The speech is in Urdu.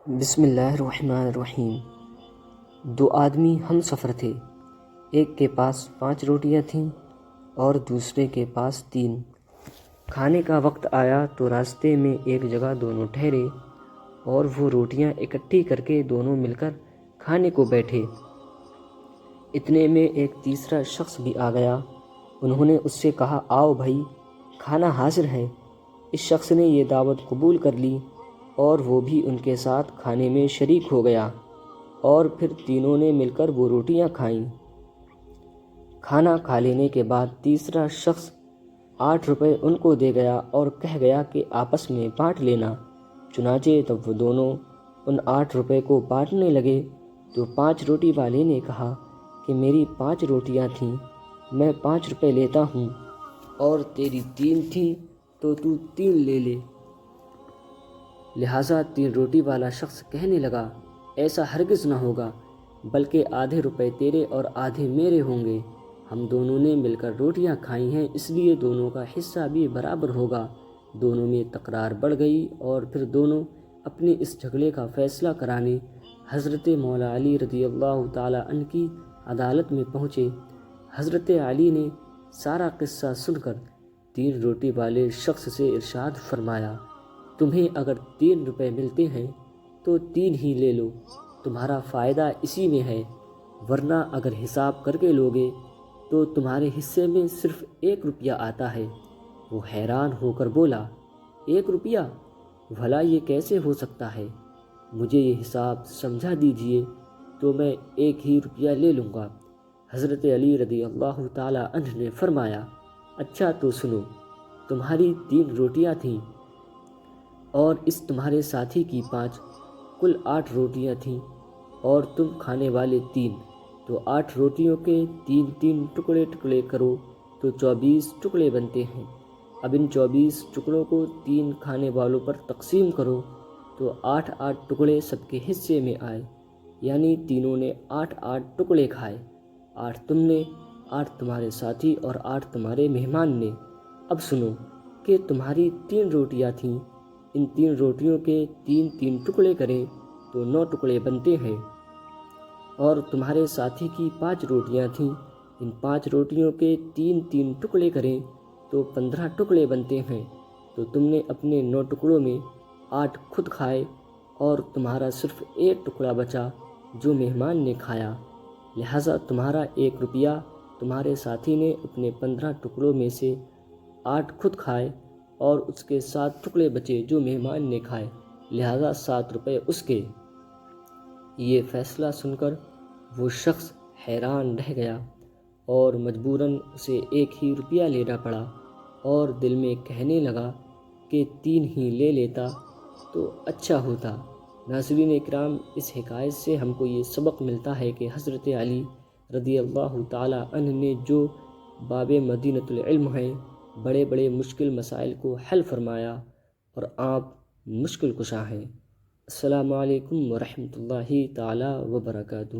بسم اللہ الرحمن الرحیم۔ دو آدمی ہم سفر تھے، ایک کے پاس 5 روٹیاں تھیں اور دوسرے کے پاس 3۔ کھانے کا وقت آیا تو راستے میں ایک جگہ دونوں ٹھہرے اور وہ روٹیاں اکٹھی کر کے دونوں مل کر کھانے کو بیٹھے۔ اتنے میں ایک تیسرا شخص بھی آ گیا۔ انہوں نے اس سے کہا، آؤ بھائی، کھانا حاضر ہے۔ اس شخص نے یہ دعوت قبول کر لی اور وہ بھی ان کے ساتھ کھانے میں شریک ہو گیا اور پھر تینوں نے مل کر وہ روٹیاں کھائیں۔ کھانا کھا لینے کے بعد تیسرا شخص 8 روپے ان کو دے گیا اور کہہ گیا کہ آپس میں بانٹ لینا۔ چنانچہ جب وہ دونوں ان 8 روپے کو بانٹنے لگے تو 5 روٹی والے نے کہا کہ میری 5 روٹیاں تھیں، میں 5 روپے لیتا ہوں، اور تیری 3 تھیں تو تو 3 لے لے۔ لہٰذا 3 روٹی والا شخص کہنے لگا، ایسا ہرگز نہ ہوگا، بلکہ آدھے روپے تیرے اور آدھے میرے ہوں گے۔ ہم دونوں نے مل کر روٹیاں کھائی ہیں، اس لیے دونوں کا حصہ بھی برابر ہوگا۔ دونوں میں تکرار بڑھ گئی اور پھر دونوں اپنے اس جھگڑے کا فیصلہ کرانے حضرت مولا علی رضی اللہ تعالیٰ عنہ کی عدالت میں پہنچے۔ حضرت علی نے سارا قصہ سن کر 3 روٹی والے شخص سے ارشاد فرمایا، تمہیں اگر 3 روپے ملتے ہیں تو 3 ہی لے لو، تمہارا فائدہ اسی میں ہے، ورنہ اگر حساب کر کے لوگے تو تمہارے حصے میں صرف 1 روپیہ آتا ہے۔ وہ حیران ہو کر بولا، 1 روپیہ؟ بھلا یہ کیسے ہو سکتا ہے؟ مجھے یہ حساب سمجھا دیجئے تو میں 1 ہی روپیہ لے لوں گا۔ حضرت علی رضی اللہ تعالیٰ عنہ نے فرمایا، اچھا تو سنو، تمہاری 3 روٹیاں تھیں اور اس تمہارے ساتھی کی 5، کل 8 روٹیاں تھیں اور تم کھانے والے 3، تو 8 روٹیوں کے 3 ٹکڑے کرو تو 24 ٹکڑے بنتے ہیں۔ اب ان 24 ٹکڑوں کو 3 کھانے والوں پر تقسیم کرو تو 8 ٹکڑے سب کے حصے میں آئے، یعنی تینوں نے 8 ٹکڑے کھائے، 8 تم نے، 8 تمہارے ساتھی اور 8 تمہارے مہمان نے۔ اب سنو کہ تمہاری 3 روٹیاں تھیں، ان 3 روٹیوں کے 3 ٹکڑے کریں تو 9 ٹکڑے بنتے ہیں، اور تمہارے ساتھی کی 5 روٹیاں تھیں، ان 5 روٹیوں کے 3 ٹکڑے کریں تو 15 ٹکڑے بنتے ہیں، تو تم نے اپنے 9 ٹکڑوں میں 8 خود کھائے اور تمہارا صرف 1 ٹکڑا بچا جو مہمان نے کھایا، لہٰذا تمہارا 1 روپیہ، تمہارے ساتھی نے اپنے 15 ٹکڑوں میں سے 8 خود کھائے اور اس کے 7 ٹکڑے بچے جو مہمان نے کھائے، لہٰذا 7 روپے اس کے۔ یہ فیصلہ سن کر وہ شخص حیران رہ گیا اور مجبوراً اسے 1 ہی روپیہ لینا پڑا، اور دل میں کہنے لگا کہ 3 ہی لے لیتا تو اچھا ہوتا۔ ناظرین اکرام، اس حکایت سے ہم کو یہ سبق ملتا ہے کہ حضرت علی رضی اللہ تعالیٰ عنہ نے جو باب مدینۃ العلم ہیں، بڑے بڑے مشکل مسائل کو حل فرمایا، اور آپ مشکل کشا ہیں۔ السلام علیکم ورحمۃ اللہ تعالیٰ وبرکاتہ۔